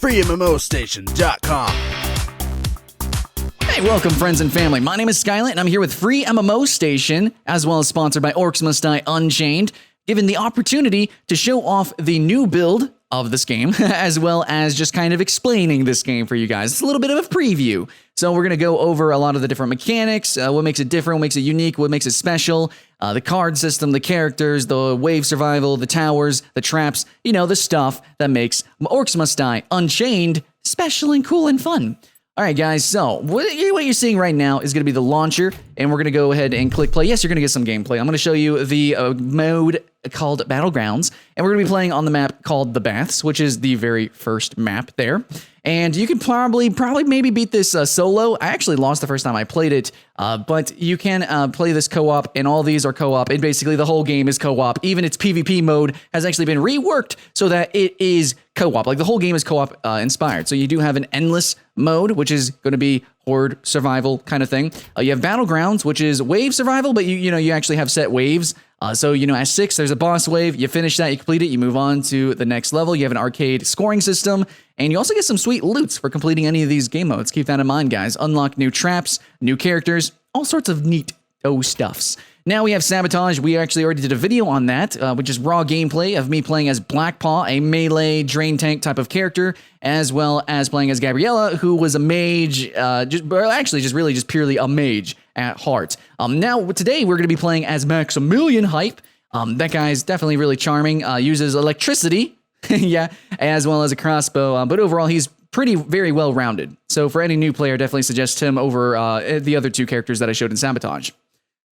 freemmostation.com. Hey, welcome friends and family. My name is Skylent and I'm here with Free MMO Station, as well as sponsored by Orcs Must Die Unchained, given the opportunity to show off the new build of this game, as well as just kind of explaining this game for you guys. It's a little bit of a preview. So we're going to go over a lot of the different mechanics, what makes it different, what makes it unique, what makes it special, the card system, the characters, the wave survival, the towers, the traps, the stuff that makes Orcs Must Die Unchained special and cool and fun. All right, guys, so what you're seeing right now is going to be the launcher, and we're going to go ahead and click play. Yes, you're going to get some gameplay. I'm going to show you the mode called Battlegrounds, and we're going to be playing on the map called The Baths, which is the very first map there. And you can probably maybe beat this solo. I actually lost the first time I played it, but you can play this co-op, and all these are co-op, and basically the whole game is co-op. Even its PvP mode has actually been reworked so that it is co-op. Like the whole game is co-op inspired. So you do have an endless mode, which is going to be horde survival kind of thing. You have Battlegrounds, which is wave survival, but you actually have set waves. So, at 6, there's a boss wave. You finish that, you complete it, you move on to the next level. You have an arcade scoring system, and you also get some sweet loots for completing any of these game modes. Keep that in mind, guys. Unlock new traps, new characters, all sorts of neat stuffs. Now we have Sabotage. We actually already did a video on that, which is raw gameplay of me playing as Blackpaw, a melee drain tank type of character, as well as playing as Gabriella, who was a mage, just purely a mage at heart. Now, today we're going to be playing as Maximilian Hype. That guy's definitely really charming, uses electricity, yeah, as well as a crossbow, but overall he's very well-rounded. So for any new player, definitely suggest him over the other two characters that I showed in Sabotage.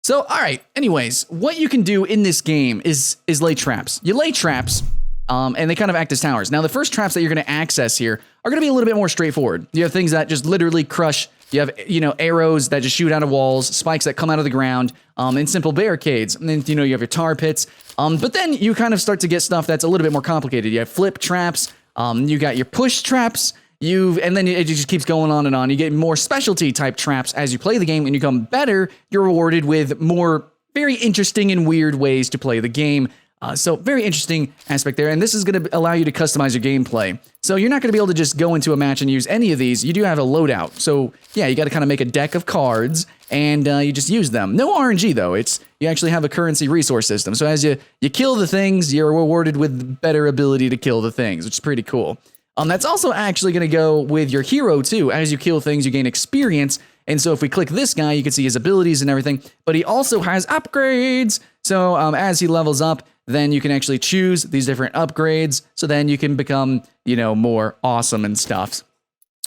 So, all right, anyways, what you can do in this game is lay traps. You lay traps, and they kind of act as towers. Now, the first traps that you're going to access here are going to be a little bit more straightforward. You have things that just literally crush. You have, arrows that just shoot out of walls, spikes that come out of the ground, and simple barricades. And then, you have your tar pits. But then you kind of start to get stuff that's a little bit more complicated. You have flip traps. You got your push traps. And then it just keeps going on and on. You get more specialty type traps as you play the game, and you become better. You're rewarded with more very interesting and weird ways to play the game. So very interesting aspect there. And this is going to allow you to customize your gameplay. So you're not going to be able to just go into a match and use any of these. You do have a loadout. So yeah, you got to kind of make a deck of cards and you just use them. No RNG though. You actually have a currency resource system. So as you kill the things, you're rewarded with better ability to kill the things, which is pretty cool. That's also actually going to go with your hero too. As you kill things, you gain experience. And so if we click this guy, you can see his abilities and everything, but he also has upgrades. So as he levels up, then you can actually choose these different upgrades. So then you can become, more awesome and stuff.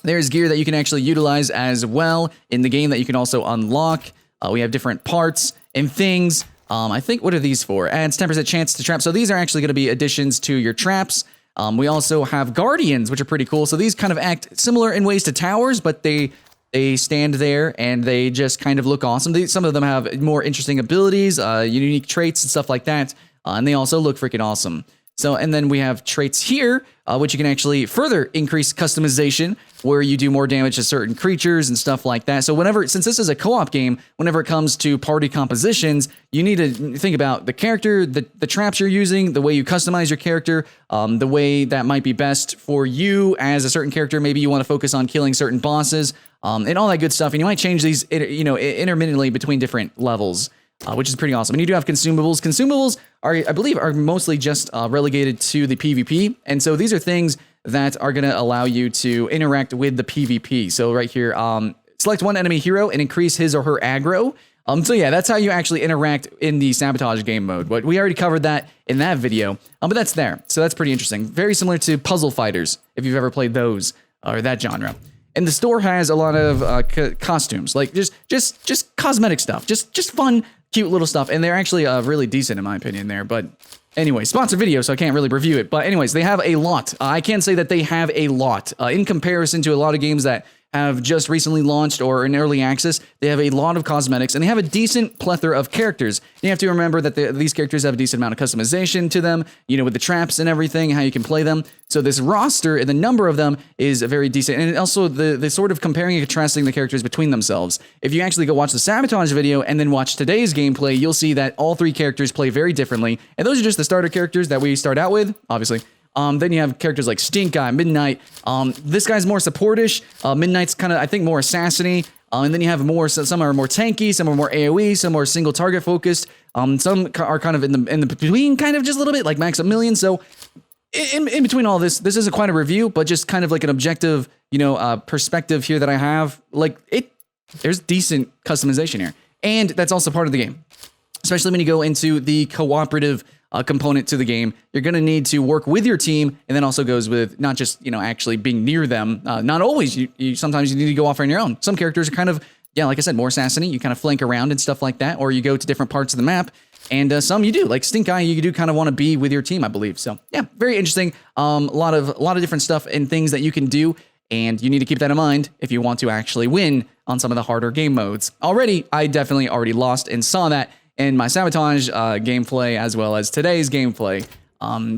There's gear that you can actually utilize as well in the game that you can also unlock. We have different parts and things. I think, what are these for? Adds 10% chance to trap. So these are actually going to be additions to your traps. We also have guardians, which are pretty cool. So these kind of act similar in ways to towers, but they stand there and they just kind of look awesome. Some of them have more interesting abilities, unique traits and stuff like that. And they also look freaking awesome. So, and then we have traits here, which you can actually further increase customization, where you do more damage to certain creatures and stuff like that. So since this is a co-op game, whenever it comes to party compositions, you need to think about the character, the traps you're using, the way you customize your character, the way that might be best for you as a certain character. Maybe you want to focus on killing certain bosses, and all that good stuff. And you might change these, intermittently between different levels. Which is pretty awesome. And you do have consumables. Consumables I believe, are mostly just relegated to the PvP. And so these are things that are going to allow you to interact with the PvP. So right here, select one enemy hero and increase his or her aggro. So yeah, that's how you actually interact in the Sabotage game mode. But we already covered that in that video. But that's there. So that's pretty interesting. Very similar to Puzzle Fighters, if you've ever played those or that genre. And the store has a lot of costumes, like just cosmetic stuff, just fun, cute little stuff. And they're actually really decent in my opinion there. But anyway, sponsored video, so I can't really review it. But anyways, they have a lot. I can say that they have a lot in comparison to a lot of games that have just recently launched or in early access. They have a lot of cosmetics, and they have a decent plethora of characters. You have to remember that these characters have a decent amount of customization to them, with the traps and everything, how you can play them. So this roster and the number of them is very decent. And also the sort of comparing and contrasting the characters between themselves. If you actually go watch the Sabotage video and then watch today's gameplay, you'll see that all three characters play very differently. And those are just the starter characters that we start out with, obviously. Then you have characters like Stink Eye, Midnight. This guy's more supportish. Midnight's kind of, I think, more assassiny. And then you have more, some are more tanky, some are more AoE, some are single target focused. Some are kind of in the between, kind of just a little bit like Maximilian. So in between all this isn't quite a review, but just kind of like an objective, perspective here that I have. Like there's decent customization here. And that's also part of the game. Especially when you go into the cooperative component to the game, you're going to need to work with your team, and then also goes with not just, actually being near them. Not always. Sometimes you need to go off on your own. Some characters are kind of, like I said, more assassiny. You kind of flank around and stuff like that, or you go to different parts of the map. And some you do, like Stink Eye, you do kind of want to be with your team, I believe. So yeah, very interesting. A lot of different stuff and things that you can do. And you need to keep that in mind if you want to actually win on some of the harder game modes. I definitely already lost and saw that in my Sabotage gameplay as well as today's gameplay.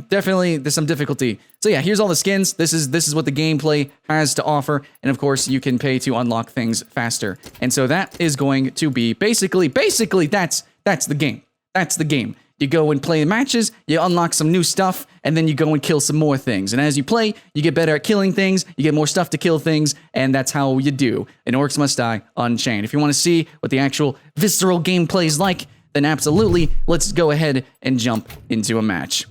Definitely there's some difficulty. So yeah, here's all the skins. This is what the gameplay has to offer. And of course you can pay to unlock things faster. And so that is going to be basically that's the game. That's the game. You go and play the matches, you unlock some new stuff, and then you go and kill some more things. And as you play, you get better at killing things, you get more stuff to kill things, and that's how you do in Orcs Must Die Unchained. If you want to see what the actual visceral gameplay is like, then absolutely, let's go ahead and jump into a match.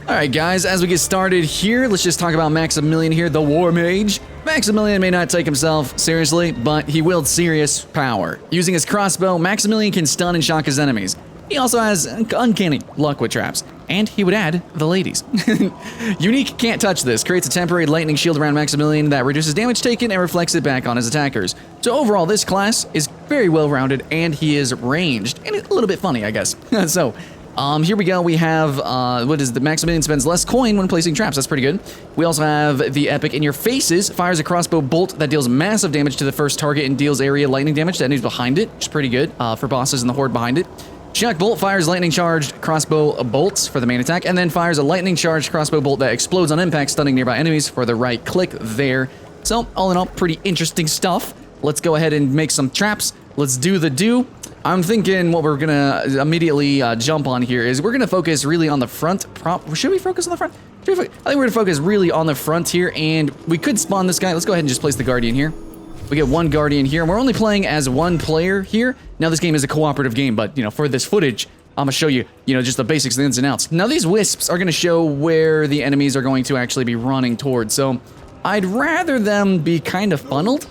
Alright guys, as we get started here, let's just talk about Maximilian here, the War Mage. Maximilian may not take himself seriously, but he wields serious power. Using his crossbow, Maximilian can stun and shock his enemies. He also has uncanny luck with traps, and he would add the ladies. Unique can't touch this, creates a temporary lightning shield around Maximilian that reduces damage taken and reflects it back on his attackers. So overall, this class is very well-rounded, and he is ranged, and a little bit funny, I guess. So, here we go, we have, Maximilian spends less coin when placing traps, that's pretty good. We also have the Epic In Your Faces, fires a crossbow bolt that deals massive damage to the first target and deals area lightning damage to enemies behind it, which is pretty good, for bosses in the horde behind it. Shock Bolt fires lightning-charged crossbow bolts for the main attack, and then fires a lightning-charged crossbow bolt that explodes on impact, stunning nearby enemies for the right click there. So, all in all, pretty interesting stuff. Let's go ahead and make some traps. Let's do the do. I'm thinking what we're gonna immediately jump on here is we're gonna focus really on the front. Should we focus on the front? I think we're gonna focus really on the front here, and we could spawn this guy. Let's go ahead and just place the Guardian here. We get one Guardian here, and we're only playing as one player here. Now, this game is a cooperative game, but, for this footage, I'm gonna show you, just the basics, the ins and outs. Now, these wisps are gonna show where the enemies are going to actually be running towards, so I'd rather them be kind of funneled.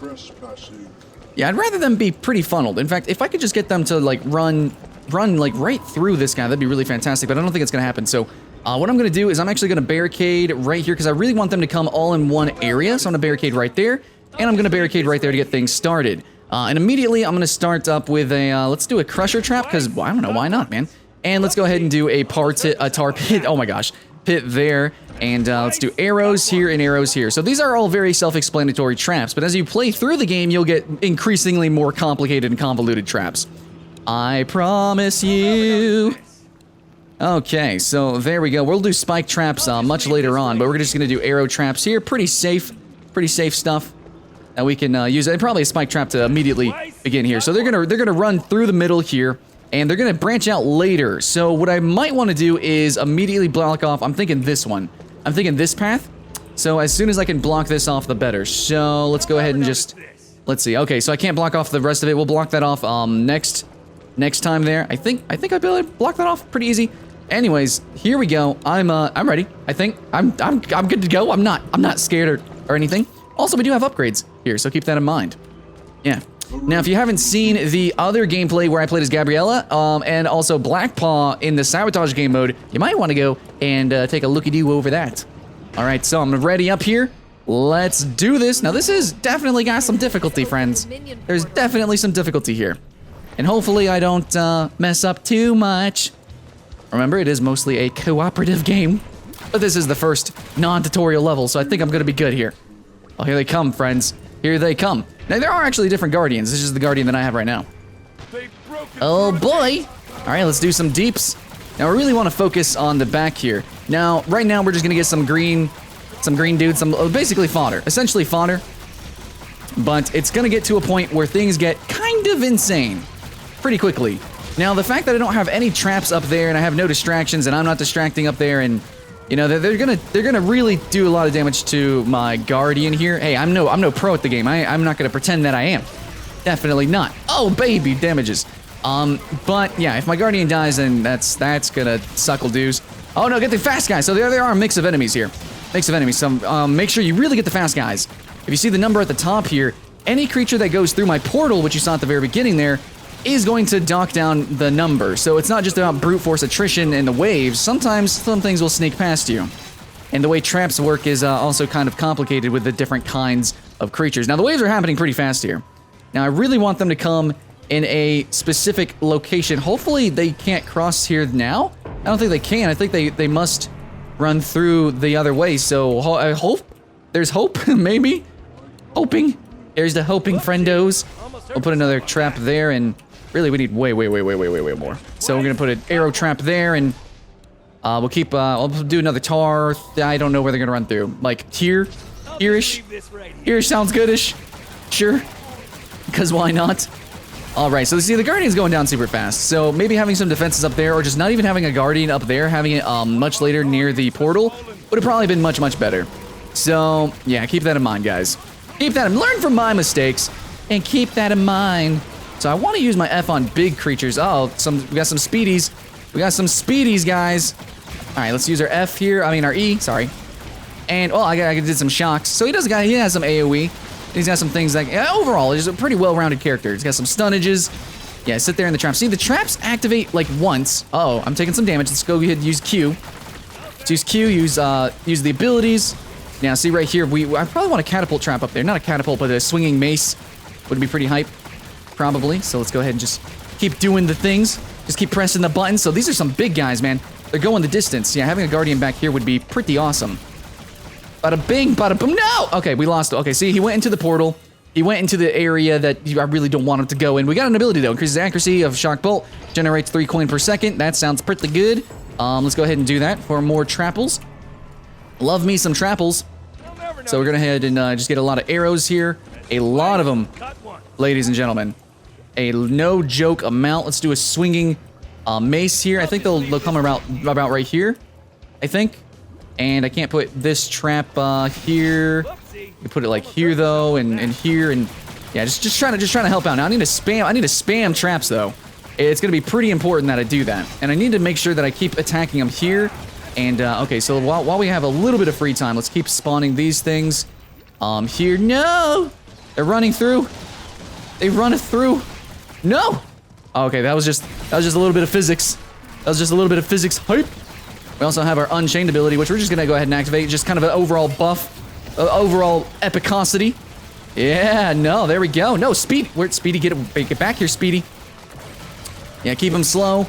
Yeah, I'd rather them be pretty funneled. In fact, if I could just get them to, run right through this guy, that'd be really fantastic, but I don't think it's gonna happen, so what I'm gonna do is I'm actually gonna barricade right here, because I really want them to come all in one area, so I'm gonna barricade right there. And I'm going to barricade right there to get things started. And immediately, I'm going to start up with a, let's do a crusher trap, because, I don't know, why not, man? And let's go ahead and do a tar pit, oh my gosh, pit there. And let's do arrows here and arrows here. So these are all very self-explanatory traps, but as you play through the game, you'll get increasingly more complicated and convoluted traps. I promise you. Okay, so there we go. We'll do spike traps much later on, but we're just going to do arrow traps here. Pretty safe stuff. And we can use it, and probably a spike trap to immediately begin here. So they're gonna run through the middle here, and they're gonna branch out later. So what I might want to do is immediately block off. I'm thinking this one. I'm thinking this path. So as soon as I can block this off, the better. So let's go ahead and just let's see. Okay, so I can't block off the rest of it. We'll block that off next time there. I think I'll be able to block that off pretty easy. Anyways, here we go. I'm ready. I think I'm good to go. I'm not scared or anything. Also, we do have upgrades here, so keep that in mind. Yeah. Now, if you haven't seen the other gameplay where I played as Gabriella, and also Blackpaw in the Sabotage game mode, you might want to go and take a looky-doo over that. All right, so I'm ready up here. Let's do this. Now, this is definitely got some difficulty, friends. There's definitely some difficulty here. And hopefully I don't mess up too much. Remember, it is mostly a cooperative game, but this is the first non-tutorial level, so I think I'm going to be good here. Oh, here they come, friends. Here they come. Now, there are actually different Guardians. This is the Guardian that I have right now. Oh, boy. All right, let's do some deeps. Now, I really want to focus on the back here. Now, right now, we're just going to get some green dudes, basically fodder. Essentially fodder. But it's going to get to a point where things get kind of insane pretty quickly. Now, the fact that I don't have any traps up there and I have no distractions and I'm not distracting up there and, You know, they're gonna really do a lot of damage to my guardian here. Hey, I'm no pro at the game. I'm not gonna pretend that I am. Definitely not. Oh baby, damages. But yeah, if my guardian dies, then that's gonna suckle dues. Oh no, get the fast guys. So there are a mix of enemies here. Mix of enemies. So make sure you really get the fast guys. If you see the number at the top here, any creature that goes through my portal, which you saw at the very beginning there, is going to dock down the number. So it's not just about brute force attrition and the waves. Sometimes some things will sneak past you. And the way traps work is also kind of complicated with the different kinds of creatures. Now the waves are happening pretty fast here. Now I really want them to come in a specific location. Hopefully they can't cross here now. I don't think they can. I think they must run through the other way. So I hope there's hope, maybe. Hoping. There's the hoping, friendos. We'll put another trap there, and really we need way more. So we're gonna put an arrow trap there, and we'll keep. I'll do another tar. I don't know where they're gonna run through. Like here-ish. Here sounds goodish. Sure. Because why not? All right. So see, the guardian's going down super fast. So maybe having some defenses up there, or just not even having a guardian up there, having it much later near the portal, would have probably been much better. So yeah, keep that in mind, guys. Keep that in. Learn from my mistakes. And keep that in mind. So I want to use my F on big creatures. Oh, we got some speedies. We got some speedies, guys. All right, let's use our F here. I mean our E, sorry. And I did some shocks. So he has some AoE. He's got some things like overall, he's a pretty well-rounded character. He's got some stunnages. Yeah, sit there in the trap. See, the traps activate like once. Oh, I'm taking some damage. Let's go ahead and use Q. Let's use Q. Use the abilities. Now, see right here. I probably want a catapult trap up there. Not a catapult, but a swinging mace. Would be pretty hype, probably. So let's go ahead and just keep doing the things. Just keep pressing the buttons. So these are some big guys, man. They're going the distance. Yeah, having a guardian back here would be pretty awesome. Bada bing, bada boom. No! Okay, we lost. Okay, see, he went into the portal. He went into the area that I really don't want him to go in. We got an ability, though. Increases accuracy of shock bolt. Generates 3 coin per second. That sounds pretty good. Let's go ahead and do that for more trapples. Love me some trapples. So we're going to head and just get a lot of arrows here. A lot of them, ladies and gentlemen. A no joke amount. Let's do a swinging mace here. I think they'll come about right here. I think. And I can't put this trap here. We put it like here though, and here, and yeah, just trying to help out. Now I need to spam traps though. It's gonna be pretty important that I do that, and I need to make sure that I keep attacking them here. And okay, so while we have a little bit of free time, let's keep spawning these things. Here, no. They're running through. They run through. No! Okay, that was just a little bit of physics. That was just a little bit of physics hype. We also have our Unchained ability, which we're just gonna go ahead and activate. Just kind of an overall buff. Overall epicosity. Yeah, no, there we go. No, Speed. Where'd Speedy get back here, Speedy? Yeah, keep him slow.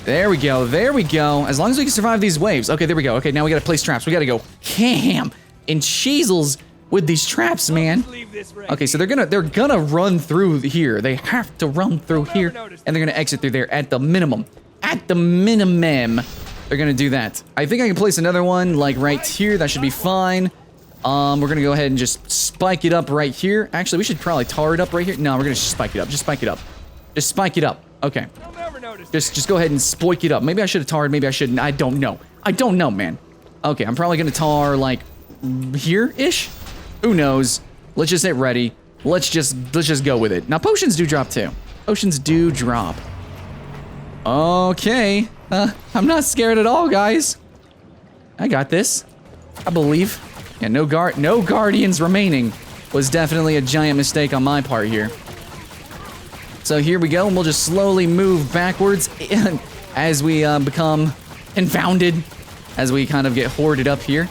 There we go, there we go. As long as we can survive these waves. Okay, there we go. Okay, now we gotta place traps. We gotta go ham and cheesels with these traps, man. Okay, so they're gonna run through here. They have to run through here, and they're gonna exit through there at the minimum. At the minimum, they're gonna do that. I think I can place another one like right here. That should be fine. We're gonna go ahead and just spike it up right here. Actually, we should probably tar it up right here. No, we're gonna spike it up. Just spike it up. Just spike it up. Okay. Just go ahead and spoik it up. Maybe I should have tarred. Maybe I shouldn't. I don't know. I don't know, man. Okay, I'm probably gonna tar like here-ish. Who knows? Let's just hit ready. Let's just go with it. Now potions do drop too. Potions do drop. Okay. I'm not scared at all, guys. I got this. I believe. Yeah, no guardians remaining was definitely a giant mistake on my part here. So here we go, and we'll just slowly move backwards as we become confounded, as we kind of get hoarded up here.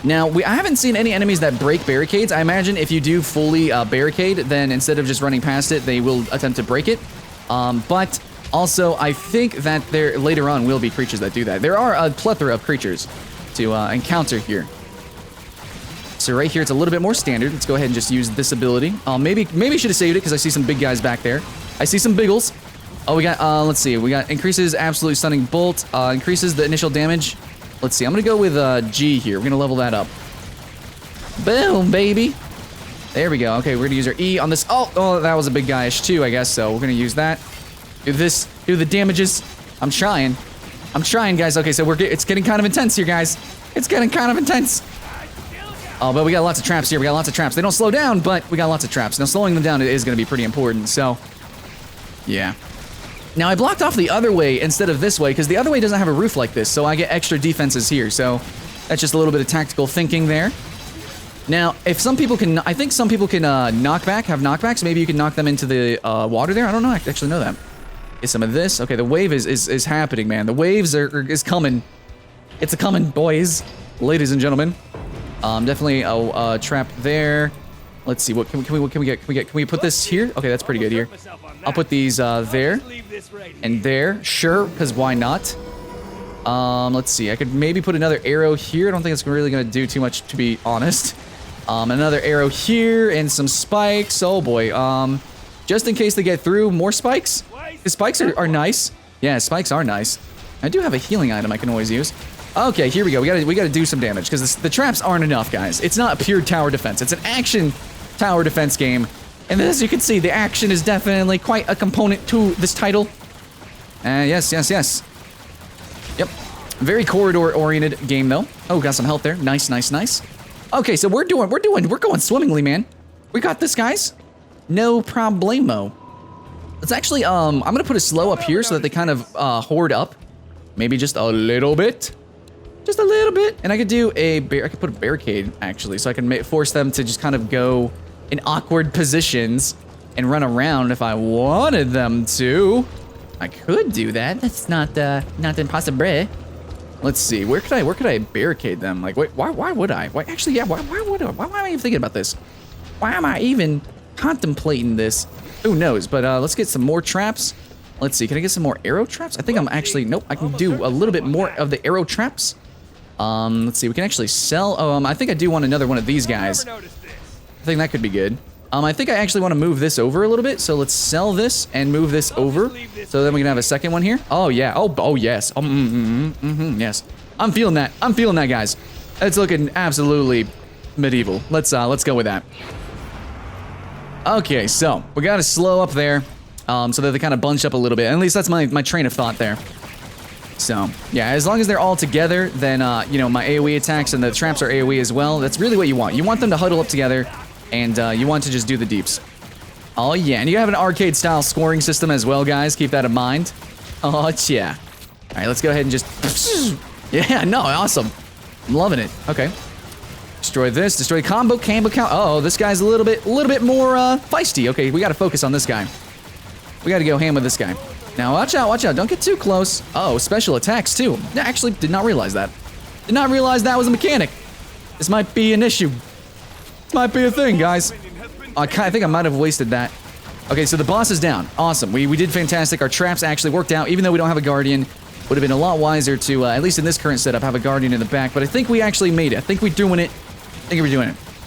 Now, I haven't seen any enemies that break barricades. I imagine if you do fully barricade, then instead of just running past it, they will attempt to break it. But also, I think that there later on will be creatures that do that. There are a plethora of creatures to encounter here. So right here, it's a little bit more standard. Let's go ahead and just use this ability. Maybe should have saved it because I see some big guys back there. I see some biggles. Oh, we got, let's see. We got increases absolute stunning bolt, increases the initial damage. Let's see. I'm going to go with G here. We're going to level that up. Boom, baby. There we go. Okay, we're going to use our E on this. Oh, that was a big guyish too, I guess. So we're going to use that. Do this. Do the damages. I'm trying. I'm trying, guys. Okay, so it's getting kind of intense here, guys. It's getting kind of intense. Oh, but we got lots of traps here. We got lots of traps. They don't slow down, but we got lots of traps. Now, slowing them down is going to be pretty important, so... Yeah. Now, I blocked off the other way instead of this way, because the other way doesn't have a roof like this, so I get extra defenses here, so... That's just a little bit of tactical thinking there. Now, if some people can... I think some people can have knockbacks. Maybe you can knock them into the water there. I don't know. I actually know that. Get some of this. Okay, the wave is happening, man. The waves is coming. It's a coming, boys, ladies and gentlemen. Definitely a trap there. Let's see. What can we get? Can we put this here? Okay, that's pretty good here. I'll put these there and there. Sure, because why not? Let's see. I could maybe put another arrow here. I don't think it's really gonna do too much, to be honest. Another arrow here and some spikes. Oh boy. Just in case they get through, more spikes. The spikes are nice. Yeah, spikes are nice. I do have a healing item I can always use. Okay, here we go. We gotta do some damage because the traps aren't enough, guys. It's not a pure tower defense. It's an action tower defense game, and as you can see, the action is definitely quite a component to this title. Yes. Yep. Very corridor-oriented game though. Oh, got some health there. Nice. Okay, so we're going swimmingly, man. We got this, guys. No problemo. Let's actually, I'm gonna put a slow up here so that they kind of hoard up. Maybe just a little bit. Just a little bit. And I could do I could put a barricade, actually, so I can force them to just kind of go in awkward positions and run around if I wanted them to. I could do that. That's not impossible. Let's see. Where could I barricade them? Like, wait, why would I? Why would I? Why am I even thinking about this? Why am I even contemplating this? Who knows? But let's get some more traps. Let's see. Can I get some more arrow traps? I think I'm actually... Nope. I can do a little bit more of the arrow traps. Let's see. We can actually sell... I think I do want another one of these guys. I think that could be good. I think I actually want to move this over a little bit. So let's sell this and move this over. So then we can have a second one here. Oh, yeah. Oh yes. Yes. I'm feeling that. I'm feeling that, guys. It's looking absolutely medieval. Let's go with that. Okay, so we got to slow up there. So that they kind of bunch up a little bit. At least that's my train of thought there. So, yeah, as long as they're all together, then, you know, my AoE attacks and the traps are AoE as well. That's really what you want. You want them to huddle up together, and you want to just do the deeps. Oh, yeah, and you have an arcade-style scoring system as well, guys. Keep that in mind. Oh, yeah. All right, let's go ahead and just... Yeah, no, awesome. I'm loving it. Okay. Destroy this. Destroy combo count. Oh, this guy's a little bit more feisty. Okay, we got to focus on this guy. We got to go ham with this guy. Now, watch out. Don't get too close. Oh, special attacks, too. I actually did not realize that. Did not realize that was a mechanic. This might be an issue. This might be a thing, guys. I think I might have wasted that. Okay, so the boss is down. Awesome. We did fantastic. Our traps actually worked out, even though we don't have a guardian. Would have been a lot wiser to, at least in this current setup, have a guardian in the back. But I think we actually made it. I think we're doing it.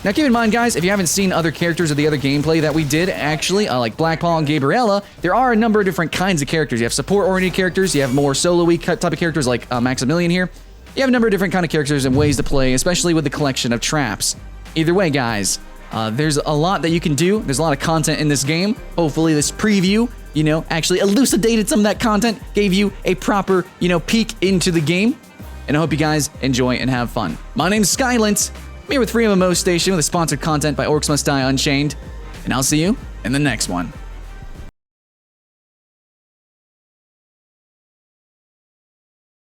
Now, keep in mind, guys, if you haven't seen other characters or the other gameplay that we did, actually, like Black Paul and Gabriella, there are a number of different kinds of characters. You have support-oriented characters. You have more solo-y type of characters like Maximilian here. You have a number of different kind of characters and ways to play, especially with the collection of traps. Either way, guys, there's a lot that you can do. There's a lot of content in this game. Hopefully, this preview, you know, actually elucidated some of that content, gave you a proper, you know, peek into the game. And I hope you guys enjoy and have fun. My name's Skylent. I'm here with Free MMO Station with a sponsored content by Orcs Must Die Unchained, and I'll see you in the next one.